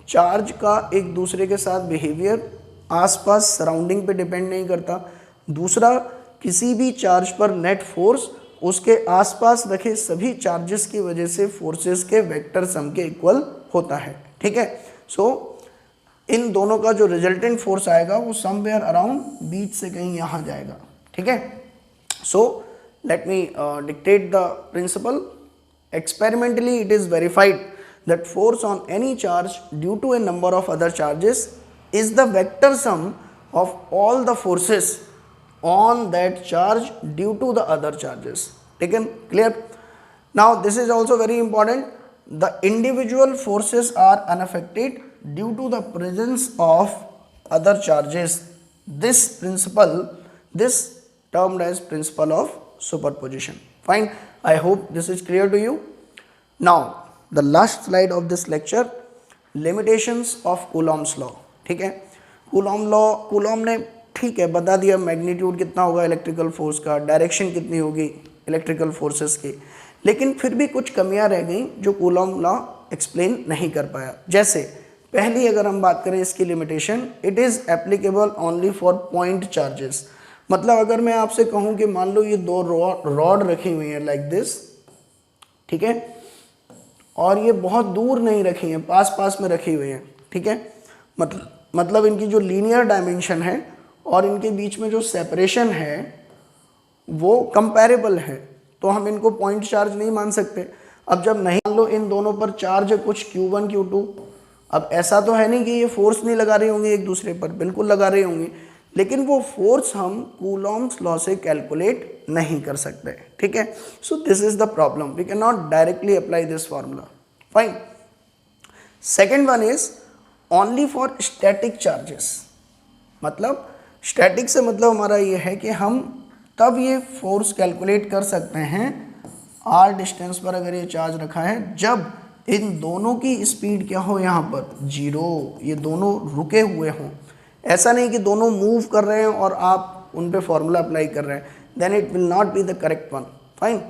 चार्ज का एक दूसरे के साथ बिहेवियर आसपास सराउंडिंग पे डिपेंड नहीं करता, दूसरा किसी भी चार्ज पर नेट फोर्स उसके आसपास रखे सभी चार्जेस की वजह से फोर्सेस के वेक्टर सम के इक्वल होता है, ठीक है। सो इन दोनों का जो रिजल्टेंट फोर्स आएगा वो समवेयर अराउंड बीच से कहीं यहाँ जाएगा, ठीक है। So let me dictate the principle. Experimentally it is verified that force on any charge due to a number of other charges is the vector sum of all the forces on that charge due to the other charges. Taken? Clear? Now this is also very important. The individual forces are unaffected due to the presence of other charges. This principle, this termed as principle of superposition. Fine. I hope this is clear to you. Now the last slide of this lecture, limitations of Coulomb's law, ठीक है। कूलॉम ने ठीक है बता दिया मैग्नीट्यूड कितना होगा इलेक्ट्रिकल फोर्स का, डायरेक्शन कितनी होगी इलेक्ट्रिकल फोर्सेस की, लेकिन फिर भी कुछ कमियां रह गई जो कूलॉम लॉ एक्सप्लेन नहीं कर पाया। जैसे पहली अगर हम बात करें इसकी limitation, it is applicable only for point charges. मतलब अगर मैं आपसे कहूँ कि मान लो ये दो रॉड रखी हुई हैं लाइक दिस, ठीक है, और ये बहुत दूर नहीं रखी हैं, पास पास में रखी हुई हैं, ठीक है। मतलब इनकी जो लीनियर डायमेंशन है और इनके बीच में जो सेपरेशन है वो कंपैरेबल है, तो हम इनको पॉइंट चार्ज नहीं मान सकते। अब जब नहीं मान लो इन दोनों पर चार्ज है कुछ Q1 Q2, अब ऐसा तो है नहीं कि ये फोर्स नहीं लगा रही होंगी एक दूसरे पर, बिल्कुल लगा रही होंगी, लेकिन वो फोर्स हम कूलॉम्स लॉ से कैलकुलेट नहीं कर सकते, ठीक है। So this is the problem, we can not directly apply this formula. Fine. Second one is only for static charges. मतलब स्टैटिक से मतलब हमारा ये है कि हम तब ये फोर्स कैलकुलेट कर सकते हैं r डिस्टेंस पर अगर ये चार्ज रखा है, जब इन दोनों की स्पीड क्या हो, यहाँ पर 0, ये दोनों रुके हुए हों। ऐसा नहीं कि दोनों मूव कर रहे हैं और आप उन पे फॉर्मूला अप्लाई कर रहे हैं, then it will not be the correct one. Fine.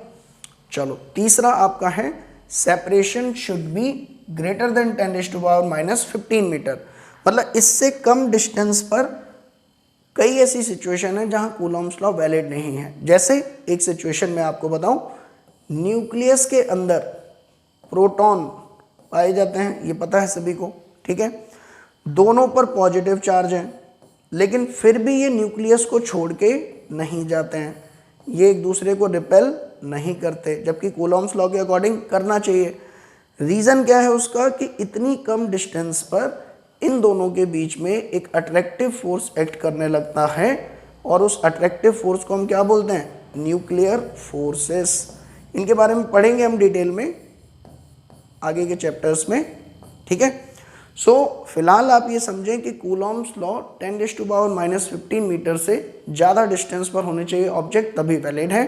चलो तीसरा आपका है separation should be greater than 10⁻⁻15 metre. मतलब इससे कम डिस्टेंस पर कई ऐसी सिचुएशन है जहां कूलॉम्स लॉ वैलिड नहीं है। जैसे एक सिचुएशन में आपको बताऊं, न्यूक्लियस के अंदर प्रोटॉन पाए जाते हैं, ये पता है सभी को, ठीक है। दोनों पर पॉजिटिव चार्ज है, लेकिन फिर भी ये न्यूक्लियस को छोड़ के नहीं जाते हैं, ये एक दूसरे को रिपेल नहीं करते, जबकि कूलॉम्स लॉ के अकॉर्डिंग करना चाहिए। रीज़न क्या है उसका कि इतनी कम डिस्टेंस पर इन दोनों के बीच में एक अट्रैक्टिव फोर्स एक्ट करने लगता है, और उस अट्रैक्टिव फोर्स को हम क्या बोलते हैं? Nuclear forces. इनके बारे में पढ़ेंगे हम डिटेल में आगे के चैप्टर्स में, ठीक है। सो फिलहाल आप ये समझें कि कूलॉम्स लॉ 10⁻⁻15 मीटर से ज़्यादा डिस्टेंस पर होने चाहिए ऑब्जेक्ट, तभी वैलिड है,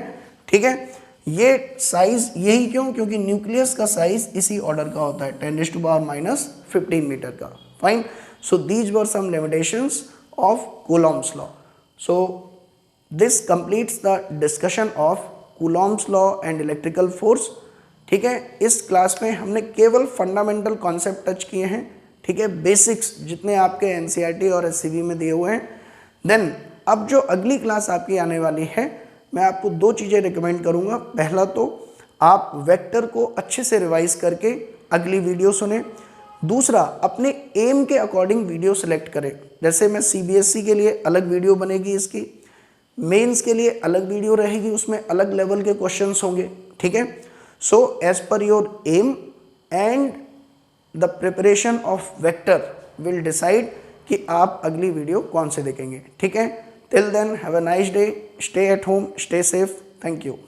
ठीक है। ये साइज यही क्यों, क्योंकि न्यूक्लियस का साइज इसी ऑर्डर का होता है 10⁻⁻15 मीटर का। Fine, so these were some limitations of Coulomb's law. So this completes the discussion of Coulomb's law and electrical force. ठीक है, इस क्लास में हमने केवल फंडामेंटल कॉन्सेप्ट टच किए हैं। ठीक है, बेसिक्स जितने आपके एनसीईआरटी और एससीबी में दिए हुए हैं। देन अब जो अगली क्लास आपकी आने वाली है, मैं आपको दो चीज़ें रिकमेंड करूंगा। पहला तो आप वेक्टर को अच्छे से रिवाइज करके अगली वीडियो सुने। दूसरा, अपने एम के अकॉर्डिंग वीडियो सेलेक्ट करें। जैसे मैं सीबीएसई के लिए अलग वीडियो बनेगी, इसकी मेंस के लिए अलग वीडियो रहेगी, उसमें अलग लेवल के क्वेश्चंस होंगे। ठीक है, so as per your aim and the preparation of vector will decide कि आप अगली वीडियो कौन से देखेंगे। ठीक है, till then have a nice day, stay at home, stay safe, thank you.